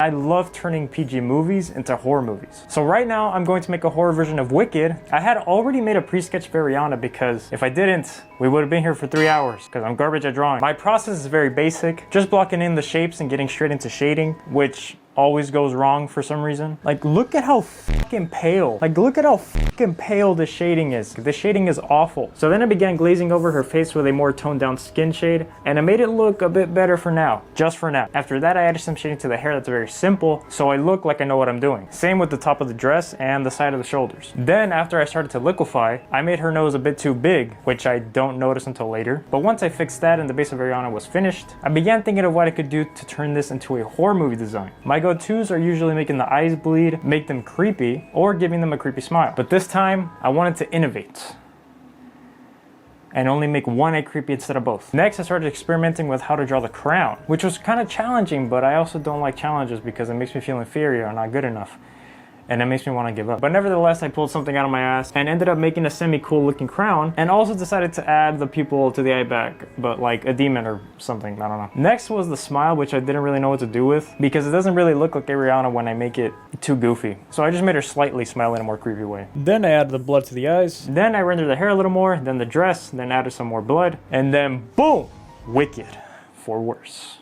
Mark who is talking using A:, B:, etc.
A: I love turning PG movies into horror movies. So right now I'm going to make a horror version of Wicked. I had already made a pre-sketch for Ariana because if I didn't, we would have been here for 3 hours because I'm garbage at drawing. My process is very basic, just blocking in the shapes and getting straight into shading, which always goes wrong for some reason. Like, look at how fucking pale. Like, look at how fucking pale the shading is. The shading is awful. So then I began glazing over her face with a more toned down skin shade, and it made it look a bit better for now. Just for now. After that, I added some shading to the hair that's very simple, so I look like I know what I'm doing. Same with the top of the dress and the side of the shoulders. Then, after I started to liquefy, I made her nose a bit too big, which I don't notice until later. But once I fixed that and the base of Ariana was finished, I began thinking of what I could do to turn this into a horror movie design. My go-tos are usually making the eyes bleed, make them creepy, or giving them a creepy smile. But this time, I wanted to innovate and only make one eye creepy instead of both. Next, I started experimenting with how to draw the crown, which was kind of challenging, but I also don't like challenges because it makes me feel inferior or not good enough. And it makes me want to give up. But nevertheless, I pulled something out of my ass and ended up making a semi-cool looking crown, and also decided to add the pupil to the eye back, but like a demon or something, I don't know. Next was the smile, which I didn't really know what to do with because it doesn't really look like Ariana when I make it too goofy. So I just made her slightly smile in a more creepy way. Then I added the blood to the eyes. Then I rendered the hair a little more, then the dress, then added some more blood, and then boom, Wicked for worse.